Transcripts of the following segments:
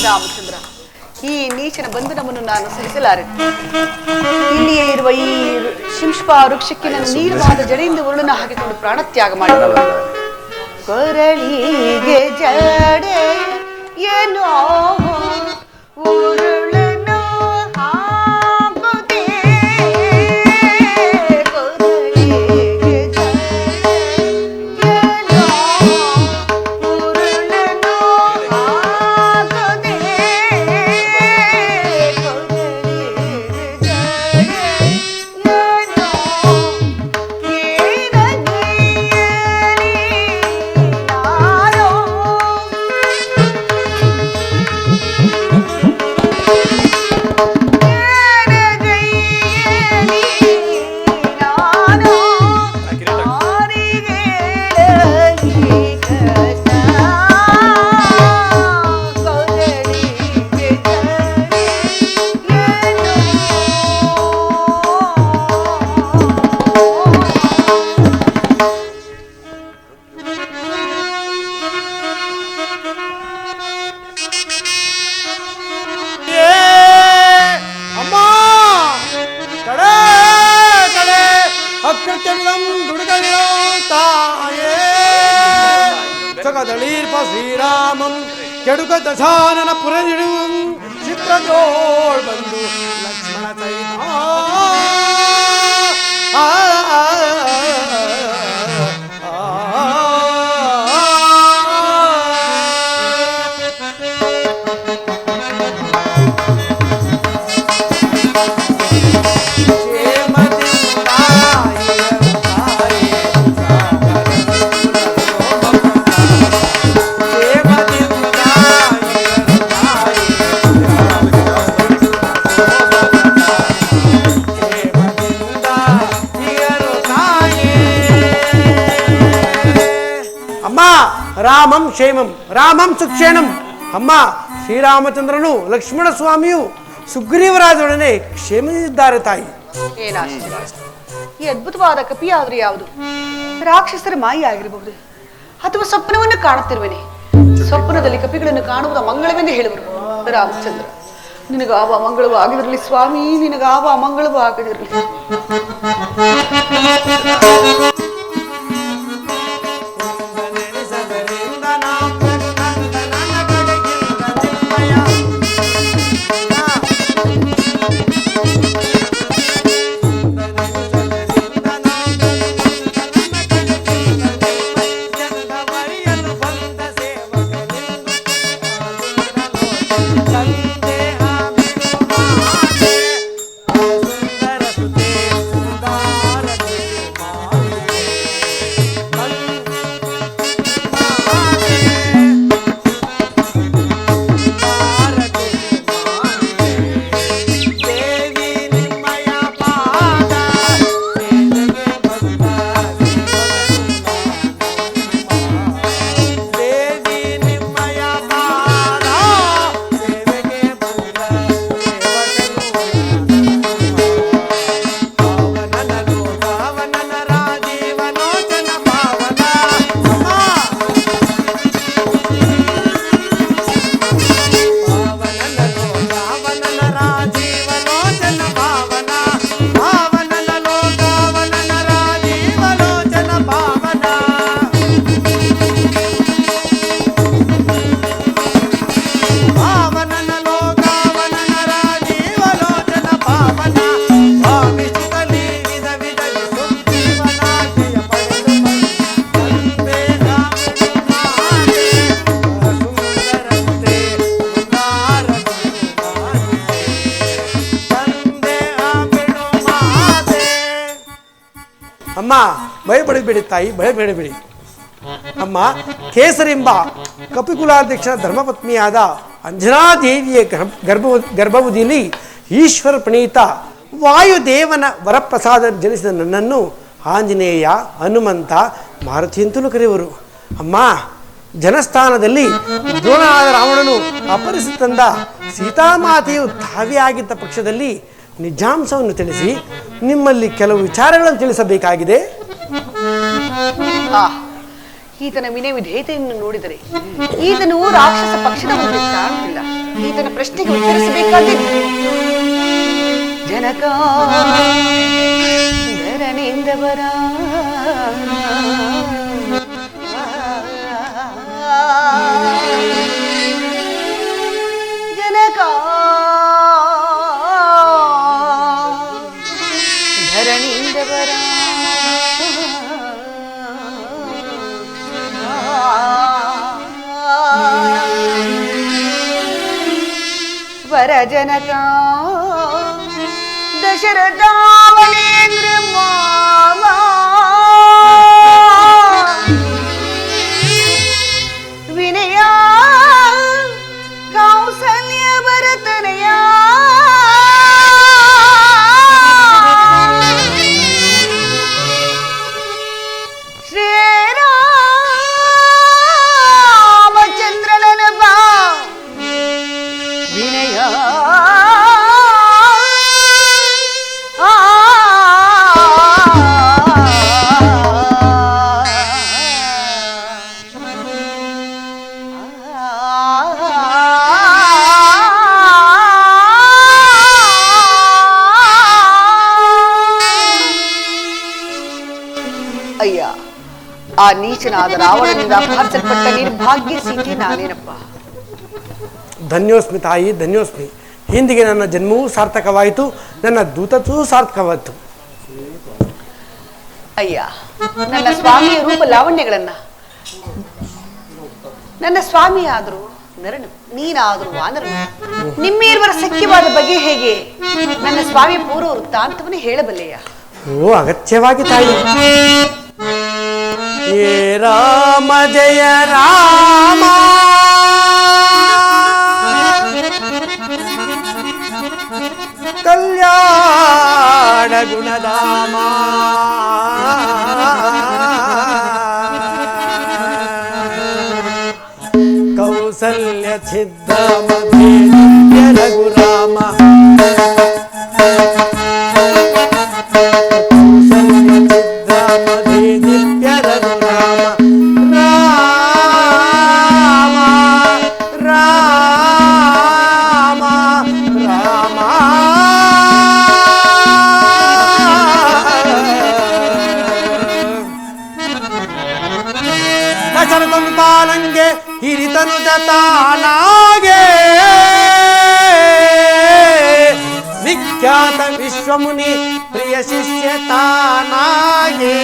ರಾಮಚಂದ್ರ, ಈ ನೀಚನ ಬಂಧನವನ್ನು ನಾನು ಸಹಿಸಲಾರೆ. ಇಲ್ಲಿಯೇ ಇರುವ ಈ ಶಿಂಷ್ಪ ವೃಕ್ಷಕ್ಕೆ ನನ್ನ ನೀರವಾದ ಜಡೆಯಿಂದ ಉರುಳನ್ನು ಹಾಕಿಕೊಂಡು ಪ್ರಾಣತ್ಯಾಗ ಮಾಡಿದಳು. ಕೊರಳಿಗೆ ಜಡೆ ಏನೋ ಉರುಳನ್ನು ಹಾಕುತ್ತೆ, ಕೊರಳಿಗೆ ಜಡೆ ಏನೋ ಉರುಳನ್ನು ಹಾಕುತ್ತೆ, ಕೊರಳಿಗೆ ಜಡೆ ಶ್ರೀರಾಮಂ ಕೆಡುಕ ದಶಾನನ ಪುರನಿಡುವಂ ಚಿತ್ರಜೋಳ್ ಬಂದು ಲಕ್ಷ್ಮಣ ಸಹಿತ ರಾಮಂ ಕ್ಷೇಮಂ ರಾಮಂ ಸುಕ್ಷೇಣಂ. ಅಮ್ಮ, ಶ್ರೀರಾಮಚಂದ್ರನು ಲಕ್ಷ್ಮಣ ಸ್ವಾಮಿಯು ಸುಗ್ರೀವರಾಜರೊಡನೆ ಕ್ಷೇಮದಿದ್ದಾರೆ ತಾಯಿ. ಏನಾಶ್ಚರ್ಯ! ಈ ಅದ್ಭುತವಾದ ಕಪಿಯಾದ್ರೂ ಯಾವುದು? ರಾಕ್ಷಸರ ಮಾಯಿ ಆಗಿರಬಹುದು, ಅಥವಾ ಸ್ವಪ್ನವನ್ನು ಕಾಣುತ್ತಿರುವನೆ. ಸ್ವಪ್ನದಲ್ಲಿ ಕಪಿಗಳನ್ನು ಕಾಣುವುದು ಮಂಗಳವೆಂದು ಹೇಳುವರು. ರಾಮಚಂದ್ರ, ನಿನಗಾವ ಮಂಗಳವೂ ಆಗಿರಲಿ ಸ್ವಾಮಿ, ನಿನಗಾವ ಮಂಗಳವೂ ಆಗದಿರಲಿ. ಅಮ್ಮ, ಭಯಪಡಬೇಡಿ ತಾಯಿ, ಭಯಪಡಬೇಡಿ. ಅಮ್ಮ, ಕೇಸರೆಂಬ ಕಪಿಕುಲಾಧ್ಯಕ್ಷ ಧರ್ಮಪತ್ನಿಯಾದ ಅಂಜನಾದೇವಿಯ ಗರ್ಭವದಿಯಲ್ಲಿ ಈಶ್ವರ ಪ್ರಣೀತ ವಾಯುದೇವನ ವರಪ್ರಸಾದ ಜನಿಸಿದ ನನ್ನನ್ನು ಆಂಜನೇಯ, ಹನುಮಂತ, ಮಾರುತಿ ಅಂತಲೂ ಕರೆಯುವರು. ಅಮ್ಮ, ಜನಸ್ಥಾನದಲ್ಲಿ ದ್ರೋಣನಾದ ರಾವಣನು ಅಪಹರಿಸಿ ತಂದ ಸೀತಾಮಾತೆಯು ತಾವೇ ಆಗಿದ್ದ ಪಕ್ಷದಲ್ಲಿ ನಿಜಾಂಶವನ್ನು ತಿಳಿಸಿ ನಿಮ್ಮಲ್ಲಿ ಕೆಲವು ವಿಚಾರಗಳನ್ನು ತಿಳಿಸಬೇಕಾಗಿದೆ. ಈತನ ವಿನಯ ವಿಧೇಯತೆಯನ್ನು ನೋಡಿದರೆ ಈತನು ರಾಕ್ಷಸ ಪಕ್ಷದವರಿಗೆ ಕಾಣುತ್ತಿಲ್ಲ. ಈತನ ಪ್ರಶ್ನೆಗೆ ಉತ್ತರಿಸಬೇಕಾದ ಜನಕ ಧರಣಿಂದವರ ಜನಕ ಧರಣಿಂದವರ ವರ ಜನಕ ದಶರಥಾವನೇಂದ್ರ ಮಾಮ ವಿನಯ ಕೌಸಲ್ಯ ಭರತನಯ ಶ್ರೀರಾಮಚಂದ್ರನ ಬಾ ವಿನಯ ಅಯ್ಯ, ಆ ನೀಚನಾದ ರಾವಣನಿಂದ ಅಪಹರಿಸಲ್ಪಟ್ಟ ನಿರ್ಭಾಗ್ಯ ಸೀತೆ ನಾನೇನಪ್ಪ. ಧನ್ಯೋಸ್ಮಿ ತಾಯಿ, ಧನ್ಯೋಸ್ಮಿ. ಹಿಂದಿಗೆ ನನ್ನ ಜನ್ಮವೂ ಸಾರ್ಥಕವಾಯಿತು, ನನ್ನ ದೂತತ್ವೂ ಸಾರ್ಥಕವಾಯಿತು. ಅಯ್ಯ, ನನ್ನ ಸ್ವಾಮಿಯ ರೂಪ ಲಾವಣ್ಯಗಳನ್ನ, ನನ್ನ ಸ್ವಾಮಿ ಆದರೂ ನರನು, ನೀನಾದರೂ ವಾನರನು, ನಿಮ್ಮಿರುವರ ಸಖ್ಯವಾದ ಬಗ್ಗೆ ಹೇಗೆ ನನ್ನ ಸ್ವಾಮಿ ಪೂರ್ವ ವೃತ್ತಾಂತವನ್ನೇ ಹೇಳಬಲ್ಲೆಯ? ಓ, ಅಗತ್ಯವಾಗಿ ತಾಯಿ. ಏ ರಾಮ ಜಯ ರಾಮ, ಕಲ್ಯಾಣ ಗುಣಧಾಮ, ಕೌಸಲ್ಯ ಛಿದ್ರ ಮಧ್ಯೆ ರಘುರಾಮ, ಪಾಲಂಗೆ ಹಿರಿತನು ಜತಾನಾಗೆ, ವಿಖ್ಯಾತ ವಿಶ್ವಮುನಿ ಪ್ರಿಯ ಶಿಷ್ಯ ತಾನಾಗೆ,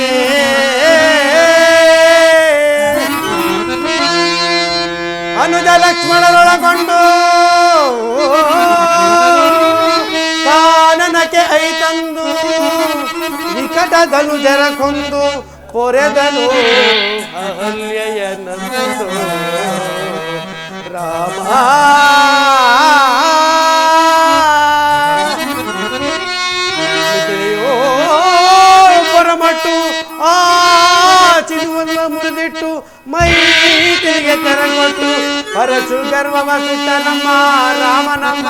ಅನುಜ ಲಕ್ಷ್ಮಣರೊಳಗೊಂಡು ಕಾನನಕ್ಕೆ ಐತಂದು, ವಿಕಟದನು ಜರಕೊಂದು ಪೊರೆದನು ಅಹಲ್ಯೆಯನಂದು. ರಾಮ ಪರಮಟ್ಟು ಆ ಚಿನುವನ್ನ ಮುರಿದಿಟ್ಟು ಮೈ ತಿರುಗೆ ತೆರಗೊಟ್ಟು ಪರಶು ಗರ್ವವ ಸುಟ್ಟ ನಮ್ಮ ರಾಮನಮ್ಮ.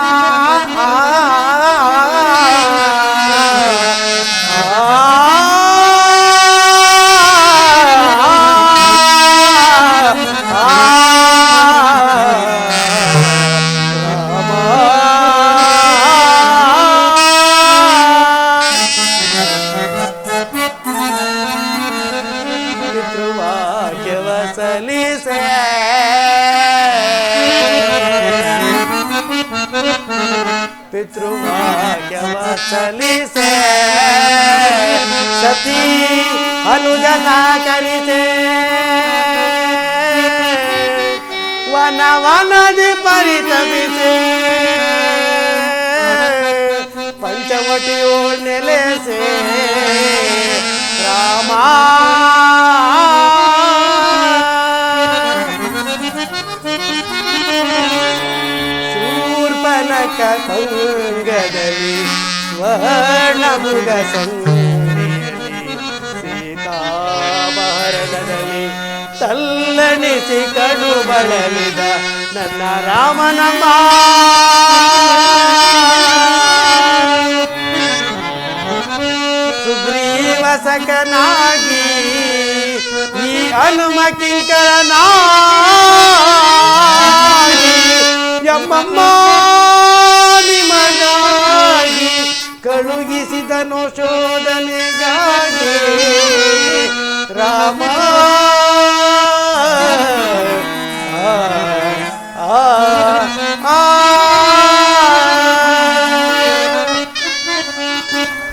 ಪಿತೃವಾಕ್ಯವ ಸಲಿಸೆ ಸತಿ ಅನುಜನ ಕರಿತೆ, ವನ ವನದಿ ಪರಿತಪಿಸೆ, ಪಂಚವಟಿಯೋ ನೆಲೆಸೆ ರಾಮ. ಕಂಗದಲ್ಲಿ ಸ್ವರ್ಣಮುಗ ಸಂಗೇಲಿ, ಸೀತಾಭರಣದಲ್ಲಿ ತಲ್ಲಣಿಸಿ ಕಡು ಬಳಲಿದ ನನ್ನ ರಾಮನಮ್ಮ. ಸುಗ್ರೀವ ಸಖನಾಗಿ ಈ ಹನುಮ ಕಿಂಕರನಾಗಿ ಯಮ್ಮಮ್ಮ ನಿಮಗಾಗಿ ಕಳುಹಿಸಿದನು ಶೋಧನೆಗಾಗಿ ರಾಮ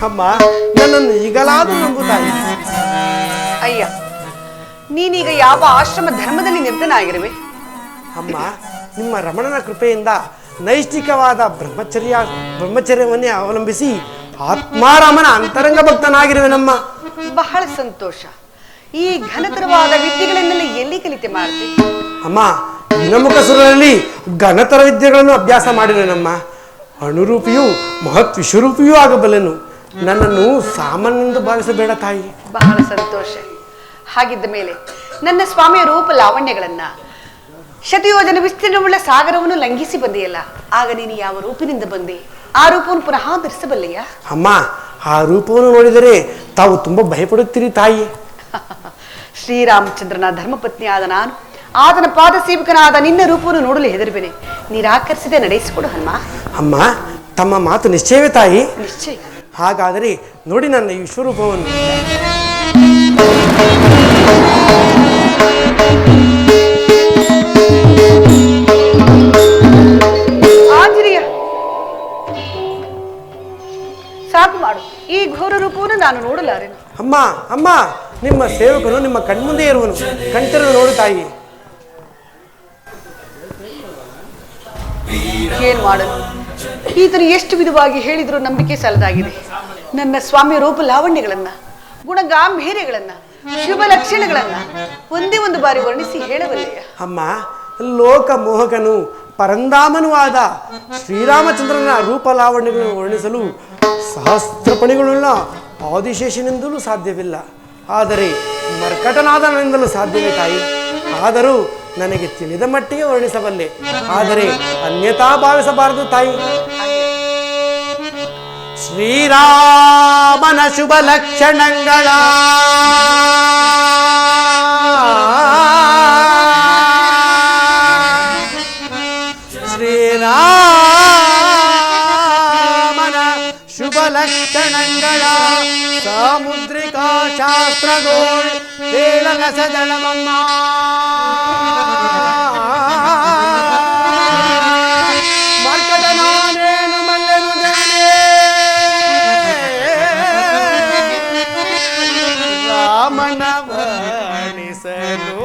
ಅಮ್ಮ ನನ್ನನ್ನು ಈಗಲಾದರೂ ನಂಬುತ್ತಾಯಿ. ಅಯ್ಯ, ನೀನೀಗ ಯಾವ ಆಶ್ರಮ ಧರ್ಮದಲ್ಲಿ ನಿರತನಾಗಿರುವೆ? ಅಮ್ಮ, ನಿಮ್ಮ ರಮಣನ ಕೃಪೆಯಿಂದ ನೈಷ್ಠಿಕವಾದ ಬ್ರಹ್ಮಚರ್ಯವನ್ನೇ ಅವಲಂಬಿಸಿ ಆತ್ಮಾರಾಮನ ಅಂತರಂಗ ಭಕ್ತನಾಗಿರುವೆನಮ್ಮ. ಬಹಳ ಸಂತೋಷ. ಈ ಘನತರವಾದ ವಿದ್ಯೆಗಳನ್ನೆಲ್ಲ ಎಲ್ಲಿ ಕಲಿತೆ ಮಾಡ್ತಿ? ಅಮ್ಮ, ದಿನಮುಖ ಸುರರಲ್ಲಿ ಘನತರ ವಿದ್ಯೆಗಳನ್ನು ಅಭ್ಯಾಸ ಮಾಡಿರುವೆನಮ್ಮ. ಅಣುರೂಪಿಯೂ ಮಹತ್ ವಿಶ್ವರೂಪಿಯೂ ಆಗಬಲ್ಲೆನು. ನನ್ನನ್ನು ಸಾಮಾನ್ಯೆಂದು ಭಾವಿಸಬೇಡ ತಾಯಿ. ಬಹಳ ಸಂತೋಷ. ಹಾಗಿದ್ದ ಮೇಲೆ ನನ್ನ ಸ್ವಾಮಿಯ ರೂಪ ಲಾವಣ್ಯಗಳನ್ನ, ಶತಯೋಜನ ವಿಸ್ತೀರ್ಣವುಳ್ಳ ಸಾಗರವನ್ನು ಲಂಘಿಸಿ ಬಂದೆಯಲ್ಲ, ಆಗ ನೀನು ಯಾವ ರೂಪಿನಿಂದ ಬಂದೆ? ಆ ರೂಪವನ್ನು ಪುನಃ ಧರಿಸಬಲ್ಲೆಯ? ಅಮ್ಮ, ಆ ರೂಪವನ್ನು ನೋಡಿದರೆ ತಾವು ತುಂಬಾ ಭಯಪಡುತ್ತೀರಿ ತಾಯಿ. ಶ್ರೀರಾಮಚಂದ್ರನ ಧರ್ಮಪತ್ನಿಯಾದ ನಾನು ಆತನ ಪಾದ ಸೇವಕನಾದ ನಿನ್ನ ರೂಪವನ್ನು ನೋಡಲು ಹೆದರುವೆನೆ. ನಿರಾಕರಿಸದೆ ನಡೆಸಿಕೊಡು ಹನುಮ. ಅಮ್ಮ, ತಮ್ಮ ಮಾತು ನಿಶ್ಚಯವೇ ತಾಯಿ? ನಿಶ್ಚಯ. ಹಾಗಾದರೆ ನೋಡಿ ನನ್ನ ಈ ವಿಶ್ವರೂಪವನ್ನು. ಆಂಜನೇಯ, ಸಾಕು ಮಾಡು. ಈ ಘೋರ ರೂಪವನ್ನು ನಾನು ನೋಡಲಾರೆನು. ಅಮ್ಮ ಅಮ್ಮ, ನಿಮ್ಮ ಸೇವಕನು ನಿಮ್ಮ ಕಣ್ಮುಂದೆ ಇರುವನು. ಕಣ್ತೆರೆದು ನೋಡು ತಾಯಿ. ಏನ್ ಮಾಡಲು? ಈತನು ಎಷ್ಟು ವಿಧವಾಗಿ ಹೇಳಿದರೂ ನಂಬಿಕೆ ಸಾಲದಾಗಿದೆ. ನನ್ನ ಸ್ವಾಮಿ ರೂಪ ಲಾವಣ್ಯಗಳನ್ನ, ಗುಣಗಾಂಭೀರ್ಯಗಳನ್ನ, ಶುಭ ಲಕ್ಷಣಗಳನ್ನ ಒಂದೇ ಒಂದು ಬಾರಿ ವರ್ಣಿಸಿ ಹೇಳಬಲ್ಲೆಯ? ಅಮ್ಮ, ಲೋಕ ಮೋಹಕನು ಪರಂಧಾಮನೂ ಆದ ಶ್ರೀರಾಮಚಂದ್ರನ ರೂಪ ಲಾವಣ್ಯಗಳನ್ನು ವರ್ಣಿಸಲು ಸಹಸ್ರ ಪಣಿಗಳುಳ್ಳ ಆದಿಶೇಷನೆಂದಲೂ ಸಾಧ್ಯವಿಲ್ಲ. ಆದರೆ ಮರ್ಕಟನಾದನೆಂದಲೂ ಸಾಧ್ಯವೇ ತಾಯಿ. ಆದರೂ ನನಗೆ ತಿಳಿದ ಮಟ್ಟಿಗೆ ವರ್ಣಿಸಬಲ್ಲೆ, ಆದರೆ ಅನ್ಯತಾ ಭಾವಿಸಬಾರದು ತಾಯಿ. ಶ್ರೀರಾಮನ ಶುಭ ಲಕ್ಷಣಗಳ ಶ್ರೀರಾಮನ ಶುಭ ಲಕ್ಷಣಗಳ ಸಾಮುದ್ರಿಕಾ ಶಾಸ್ತ್ರಗೋಳ್ ಹೇಳಲ ಸದಳಮಮ್ಮ. ಮರ್ಕಟನಾನೇನು ಮಲ್ಲೆನು ದೇವನೇ, ರಾಮನ ವರ್ಣಿಸಲು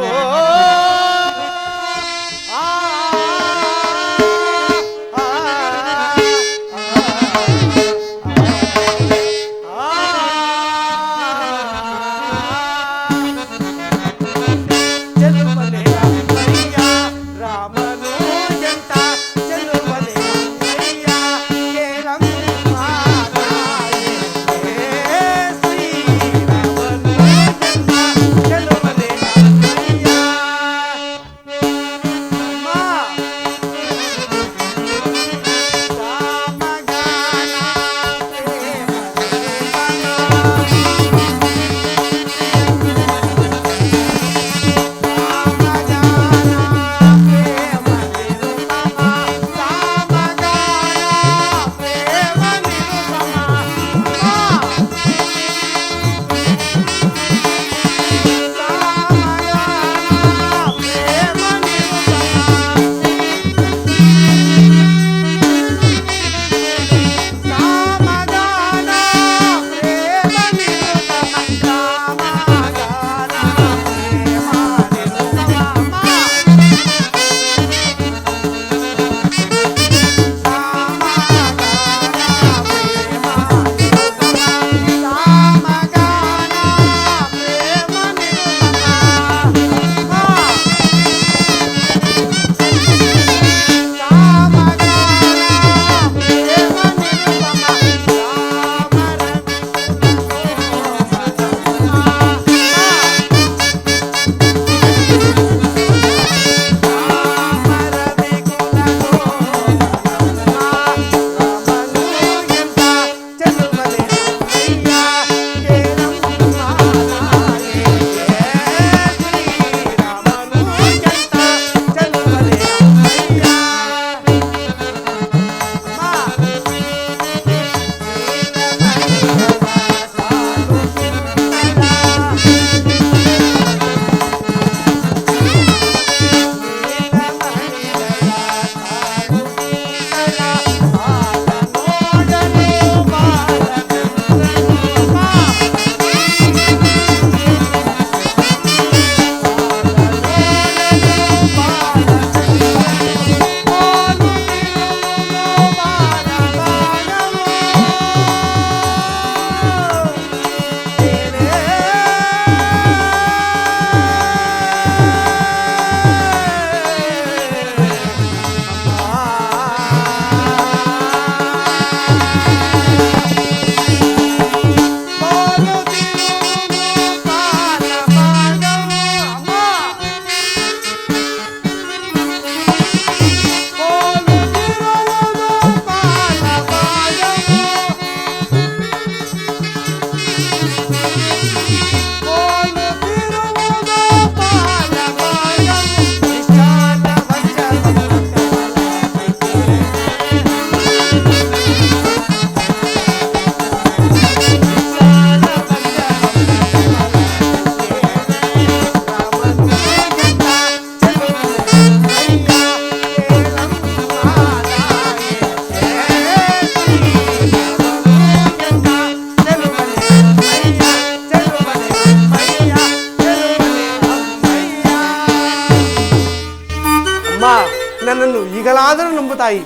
ನಂಬು ತಾಯಿ.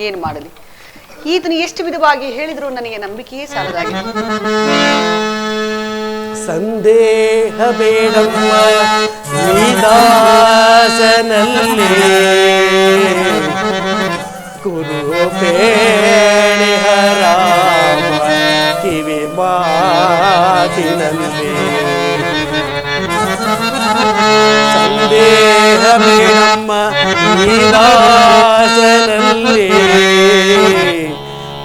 ಏನು ಮಾಡಲಿ, ಈತನು ಎಷ್ಟು ವಿಧವಾಗಿ ಹೇಳಿದ್ರು ನನಗೆ ನಂಬಿಕೆಯೇ ಸಾಲದಾಗಿದೆ. ಸಂದೇಹ ಬೇಡಮ್ಮ ದಾಸನಲ್ಲಿ ಕುರುಪೇಣಿ ಹರಾಮ ಕಿವಿ ಮಾತಿನಲ್ಲಿ. ಸಂದೇಹ ಬೇಡಮ್ಮ ದಾಸನಲ್ಲಿ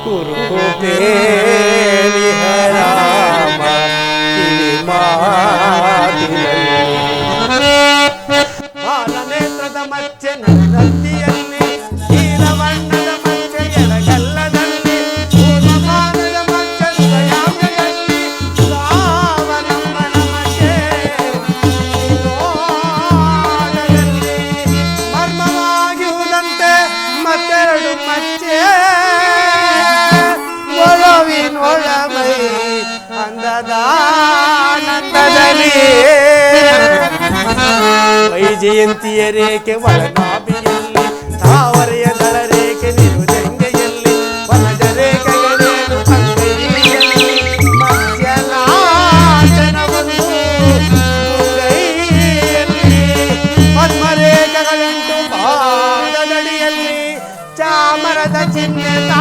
ಕುರುಪೇಣಿ ಹರಾಮ ಕಿವಿ ಮಾತಿನಲ್ಲಿ. ಬಾಲನೇತ್ರದ ಮಚ್ಚೆ ನನ್ನತ್ತಿಯಲ್ಲಿ ನೀಲವಣ್ಣದ ಮಚ್ಚೆ ಎಡಗಲ್ಲದಲ್ಲಿ ಪೂರ್ವಮಾನದ ಮಚ್ಚೆ ಹೃದಯಾಗ್ರದಲ್ಲಿ ಸಾವನಮ್ಮನ ಮಚ್ಚೆ ನೋಡದಲ್ಲಿ ಮರ್ಮವಾಗಿರುವುದಂತೆ ಮತ್ತೆರಡು ಮಚ್ಚೆ ಒಳವಿನೊಳಮೈ ಅಂದದಾನಂದದಲ್ಲಿ. ವೈಜಯಂತಿಯ ರೇಖೆ ಒಳನಾಭಿಯಲ್ಲಿ ತಾವರೆಯ ದಳ ರೇಖೆ ನಿರುಜಂಗೆಯಲ್ಲಿ ವನಜ ರೇಖೆಗಳೇನು ಅಂಗೈಯಲ್ಲಿ ಮತ್ಸ್ಯನಾಶನವನ್ನು ಮುಂಗೈಯಲ್ಲಿ ಪದ್ಮರೇಖೆಗಳುಂಟು ಪಾದದಡಿಯಲ್ಲಿ ಚಾಮರದ ಚಿಹ್ನೆತ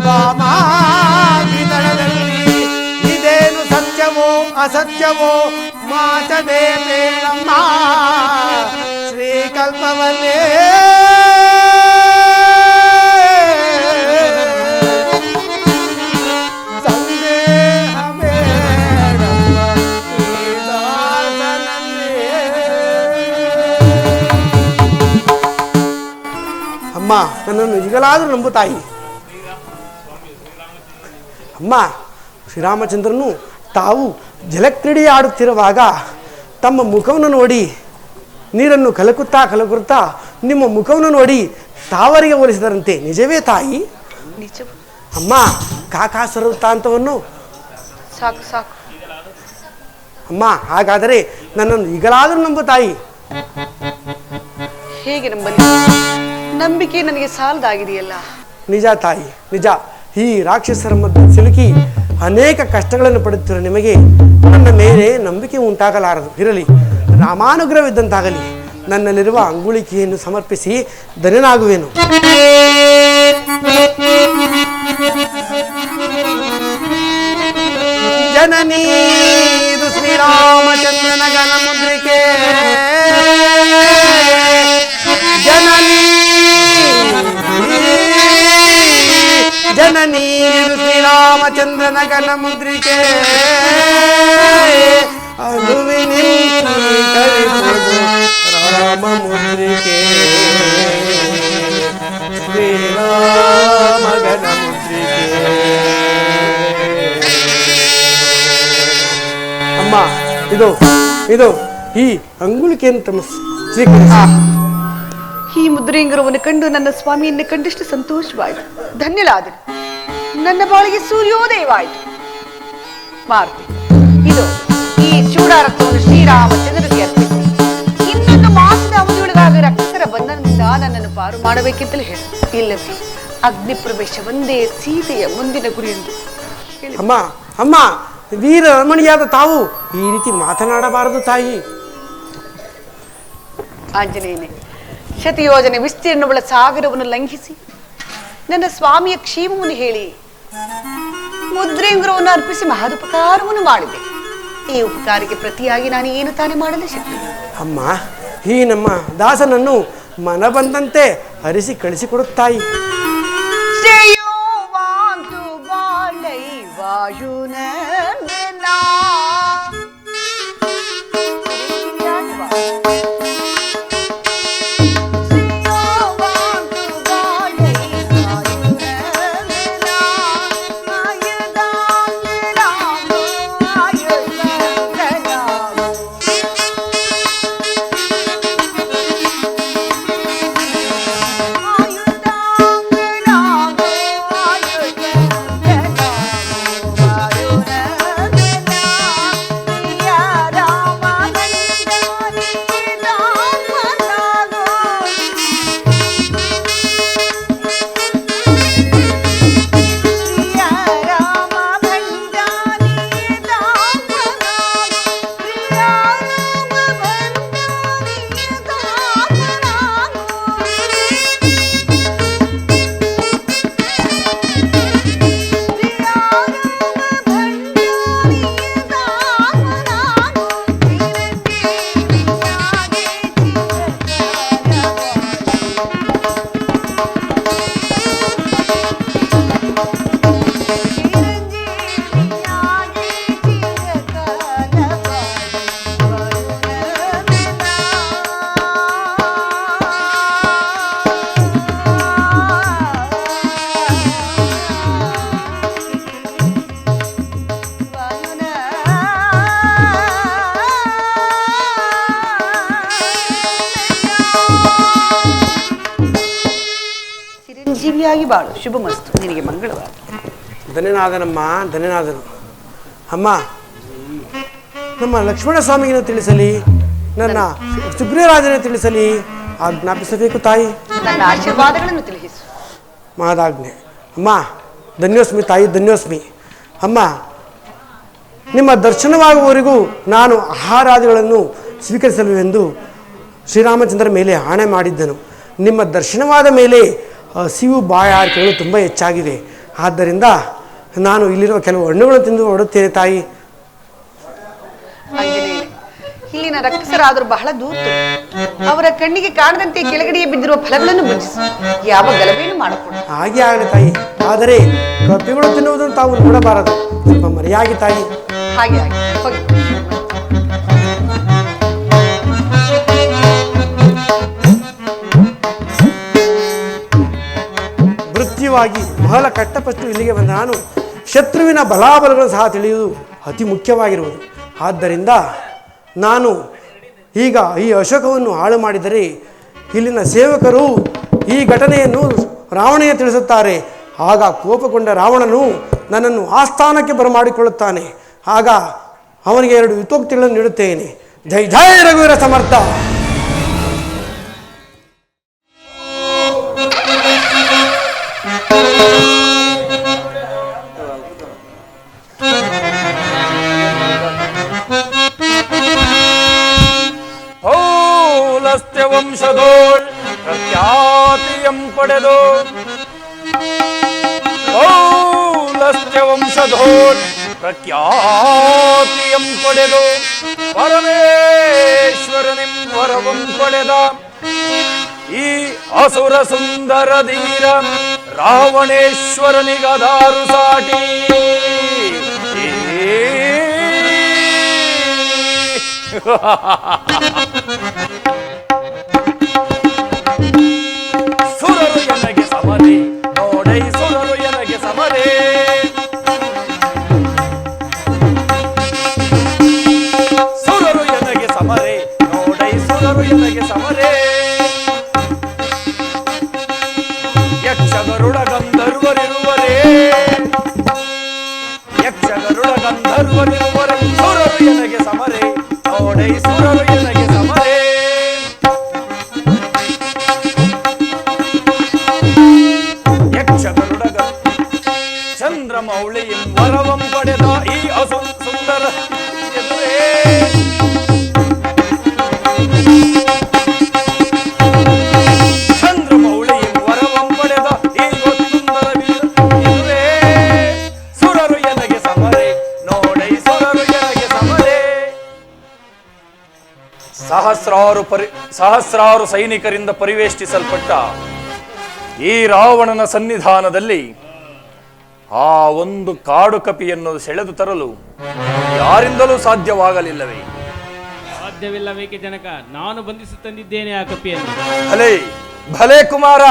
ವಾಮಾಗಿದಳದಲ್ಲಿ. ಇದೇನು ಸತ್ಯವೋ ಅಸತ್ಯವೋ ಮಾಚದೆ ಬೇಡಮ್ಮ ಶ್ರೀಕಲ್ಪವಲ್ಲೇ. ಸಂದೇಹ ಬೇಡಮ್ಮ ಶ್ರೀದಾಸನಲ್ಲೇ. ಅಮ್ಮ ನನ್ನನ್ನು ಈಗಲಾದರೂ ನಂಬು ತಾಯಿ. ಅಮ್ಮ, ಶ್ರೀರಾಮಚಂದ್ರನು ತಾವು ಜಲಕ್ರೀಡೆ ಆಡುತ್ತಿರುವಾಗ ತಮ್ಮ ಮುಖವನ್ನು ನೋಡಿ ನೀರನ್ನು ಕಲಕುತ್ತಾ ನಿಮ್ಮ ಮುಖವನ್ನು ನೋಡಿ ತಾವರಿಗೆ ಹೋಲಿಸಿದರಂತೆ, ನಿಜವೇ ತಾಯಿ? ನಿಜ ಅಮ್ಮ. ಕಾಕಾಸುರ ವೃತ್ತಾಂತವನ್ನು ಸಾಕು ಸಾಕು ಅಮ್ಮ. ಹಾಗಾದರೆ ನನ್ನನ್ನು ಈಗಲಾದರೂ ನಂಬು ತಾಯಿ. ಹೇಗೆ ನಂಬಲಿ? ನಂಬಿಕೆ ನನಗೆ ಸಾಲದಾಗಿದೆಯಲ್ಲ. ನಿಜ ತಾಯಿ, ನಿಜ. ಈ ರಾಕ್ಷಸರ ಮಧ್ಯೆ ಸಿಲುಕಿ ಅನೇಕ ಕಷ್ಟಗಳನ್ನು ಪಡುತ್ತಿರುವ ನಿಮಗೆ ನನ್ನ ಮೇಲೆ ನಂಬಿಕೆ ಉಂಟಾಗಲಾರದು. ಇರಲಿ, ರಾಮಾನುಗ್ರಹವಿದ್ದಂತಾಗಲಿ. ನನ್ನಲ್ಲಿರುವ ಅಂಗುಳಿಕೆಯನ್ನು ಸಮರ್ಪಿಸಿ ಧನ್ಯನಾಗುವೆನು. ಜನನೀ ಇದು ಶ್ರೀರಾಮಚಂದ್ರನ ಗಣಮುದ್ರಿಕೆ. ಜನನೀ ಜನನೀ ಶ್ರೀರಾಮಚಂದ್ರನ ಗಣಮುದ್ರಿಕೆ. ಅನುವಿನಿಂದು ರಾಮ ಮುದ್ರಿಕೆ. ಶ್ರೀರಾಮ ಗಣಮುದ್ರಿಕೆ. ಅಮ್ಮ, ಇದು ಈ ಅಂಗುಳಿಕೆಯನ್ನು ತಮ್ಮ ಸ್ವೀಕರಿಸಿ. ಈ ಮುದ್ರೆಂಗರವನ್ನು ಕಂಡು ನನ್ನ ಸ್ವಾಮಿಯನ್ನು ಕಂಡಷ್ಟು ಸಂತೋಷವಾಯಿತು, ಧನ್ಯಳಾದನು. ನನ್ನ ಬಾಳಿಗೆ ಸೂರ್ಯೋದಯವಾಯಿತು. ಮಾರುತಿ, ಇದು ಈ ಚೂಡಾರತ್ವವನ್ನು ಶ್ರೀರಾಮಚಂದ್ರನಿಗೆ ಅರ್ಪಿಸಿ ಇನ್ನೊಂದು ಮಾಸದ ಅವಧಿಯೊಳಗಾಗಿ ರಕ್ಷಸರ ಬಂಧನದಿಂದ ನನ್ನನ್ನು ಪಾರು ಮಾಡಬೇಕೆಂತಲೇ ಹೇಳಿ. ಇಲ್ಲವೇ ಅಗ್ನಿ ಪ್ರವೇಶ ಒಂದೇ ಸೀತೆಯ ಮುಂದಿನ ಗುರಿ ಎಂದು ಹೇಳಿ. ಅಮ್ಮ, ಅಮ್ಮ, ವೀರ ರಮಣಿಯಾದ ತಾವು ಈ ರೀತಿ ಮಾತನಾಡಬಾರದು ತಾಯಿ. ಆಂಜನೇಯನೇ, ಶತಯೋಜನೆ ವಿಸ್ತೀರ್ಣವುಳ್ಳ ಸಾಗರವನ್ನು ಲಂಘಿಸಿ ನನ್ನ ಸ್ವಾಮಿಯ ಕ್ಷೇಮವನ್ನು ಹೇಳಿ ಮುದ್ರೆಂಗುರವನ್ನು ಅರ್ಪಿಸಿ ಮಹದುಪಕಾರವನ್ನು ಮಾಡಿದೆ. ಈ ಉಪಕಾರಕ್ಕೆ ಪ್ರತಿಯಾಗಿ ನಾನು ಏನು ತಾನೇ ಮಾಡಲು ಶಕ್ತಿ? ಅಮ್ಮ, ಈ ನಮ್ಮ ದಾಸನನ್ನು ಮನ ಬಂದಂತೆ ಹರಿಸಿ ಕಳಿಸಿಕೊಡುತ್ತಾಯಿ. ಚಿರಂಜೀವಿಯಾಗಿ ಬಾಳು. ಶುಭ ಮಸ್ತು, ನಿನಗೆ ಮಂಗಳವಾರ. ಧನ್ಯನಾದನಮ್ಮ, ಧನ್ಯನಾದನು. ಅಮ್ಮ, ನಮ್ಮ ಲಕ್ಷ್ಮಣ ಸ್ವಾಮಿಗೆ ತಿಳಿಸಲಿ, ನನ್ನ ಸುಗ್ರೀವರಾಜನೇ ತಿಳಿಸಲಿ, ಆಜ್ಞಾಪಿಸಬೇಕು ತಾಯಿ. ನನ್ನ ಆಶೀರ್ವಾದಗಳನ್ನು ತಿಳಿಸು. ಮಹದಾಜ್ಞೆ. ಅಮ್ಮ, ಧನ್ಯೋಸ್ಮಿ ತಾಯಿ, ಧನ್ಯೋಸ್ಮಿ. ಅಮ್ಮ, ನಿಮ್ಮ ದರ್ಶನವಾಗುವವರೆಗೂ ನಾನು ಆಹಾರಾದಿಗಳನ್ನು ಸ್ವೀಕರಿಸಲು ಶ್ರೀರಾಮಚಂದ್ರ ಮೇಲೆ ಆಣೆ ಮಾಡಿದ್ದನು. ನಿಮ್ಮ ದರ್ಶನವಾದ ಮೇಲೆ ಹಸಿವು ಬಾಯಾರಿಕೆಗಳು ತುಂಬ ಹೆಚ್ಚಾಗಿವೆ. ಆದ್ದರಿಂದ ನಾನು ಇಲ್ಲಿರುವ ಕೆಲವು ಹಣ್ಣುಗಳನ್ನು ತಿಂದು ಹೊರಡುತ್ತೇನೆ ತಾಯಿ. ಆಂಜನೇಯನೇ, ಇಲ್ಲಿನ ರಕ್ಕಸರಾದರೂ ಬಹಳ ದೂರ್ತು. ಅವರ ಕಣ್ಣಿಗೆ ಕಾಣದಂತೆ ಕೆಳಗಡೆಯೇ ಬಿದ್ದಿರುವ ಫಲಗಳನ್ನು ಭುಜಿಸು. ಯಾವ ಗಲಭೆಯನ್ನು ಮಾಡக்கூಡ. ಹಾಗೆ ಆಗಲಿ ತಾಯಿ. ಆದರೆ ಕಪಿಗಳು ತಿನ್ನುವುದನ್ನು ತಾವು ನೋಡಬಾರದು. ಸ್ವಲ್ಪ ಮರೆಯಾಗಿ ತಾಯಿ. ಹಾಗೆ ಹಾಗೆ ಹೋಗಿ. ವೃತ್ತಿಯಾಗಿ ಬಹಳ ಕಷ್ಟಪಟ್ಟು ಇಲ್ಲಿಗೆ ಬಂದ ನಾನು ಶತ್ರುವಿನ ಬಲಾಬಲಗಳನ್ನು ಸಹ ತಿಳಿಯುವುದು ಅತಿ ಮುಖ್ಯವಾಗಿರುವುದು. ಆದ್ದರಿಂದ ನಾನು ಈಗ ಈ ಅಶೋಕವನ್ನು ಹಾಳು ಮಾಡಿದರೆ ಇಲ್ಲಿನ ಸೇವಕರು ಈ ಘಟನೆಯನ್ನು ರಾವಣನಿಗೆ ತಿಳಿಸುತ್ತಾರೆ. ಆಗ ಕೋಪಗೊಂಡ ರಾವಣನು ನನ್ನನ್ನು ಆಸ್ಥಾನಕ್ಕೆ ಬರಮಾಡಿಕೊಳ್ಳುತ್ತಾನೆ. ಆಗ ಅವನಿಗೆ 2 ಯುಕ್ತೋಕ್ತಿಗಳನ್ನು ನೀಡುತ್ತೇನೆ. ಜೈ ಜೈ ರಘುವೀರ ಸಮರ್ಥ. ಪೌಲಸ್ತ್ಯ ವಂಶದೋಳ್ ಪ್ರಖ್ಯಾತಿಯಂ ಪಡೆದು ಪೌಲಸ್ತ್ಯ ವಂಶದೋಳ್ ಪ್ರಖ್ಯಾತಿಯಂ ಪಡೆದು ಪರಮೇಶ್ವರನಿಂ ವರವಂ ಪಡೆದ ಈ ಅಸುರ ಸುಂದರ ಧೀರ ರಾವಣೇಶ್ವರನಿಗದಾರು ಸಾಟಿ. ಸುರರು ಎನಗೆ ಸಮರೆ ನೋಡೈ ಸುರರು ಎನಗೆ ಸಮರೆ ಸುರರು ಎನಗೆ ಸಮರೆ ನೋಡೈ ಸುರರು ಎನಗೆ ಸಮರೆ ಯಕ್ಷಗರುಡ ಗಂಧರ್ವರಿರುವರೇ ಯಕ್ಷಗರುಡ ಗಂಧರ್ವರಿರುವರೆ ಸುರರು ಎನಗೆ ಸಮರೆ ನೋಡೈ ಸುರರು ಎನಗೆ ಸಮರೆ ಯಕ್ಷಗರುಡ ಚಂದ್ರಮೌಳಿಯಂ ವರವಂ ಪಡೆದ ಈ ಸುಂದರ ಎದುರೇ ಚಂದ್ರಮೌಳಿಯಂ ವರವಂ ಪಡೆದ ಈ ಸುಂದರ ಎದುರೇ ಸುರರು ಎನಗೆ ಸಮರೆ ನೋಡೈ ಸುರರು ಎನಗೆ ಸಮರೆ. ಸಹಸ್ರಾರು ಸೈನಿಕರಿಂದ ಪರಿವೇಷ್ಟಿಸಲ್ಪಟ್ಟ ಈ ರಾವಣನ ಸನ್ನಿಧಾನದಲ್ಲಿ ಆ ಒಂದು ಕಾಡು ಕಪಿಯನ್ನು ಸೆಳೆದು ತರಲು ಯಾರಿಂದಲೂ ಸಾಧ್ಯವಾಗಲಿಲ್ಲವೇ? ಸಾಧ್ಯವಿಲ್ಲಬೇಕೆ ಜನಕ? ನಾನು ಬಂಧಿಸಿ ತಂದಿದ್ದೇನೆ ಆ ಕಪಿಯನ್ನು. ಭಲೆ ಭಲೆ ಕುಮಾರ.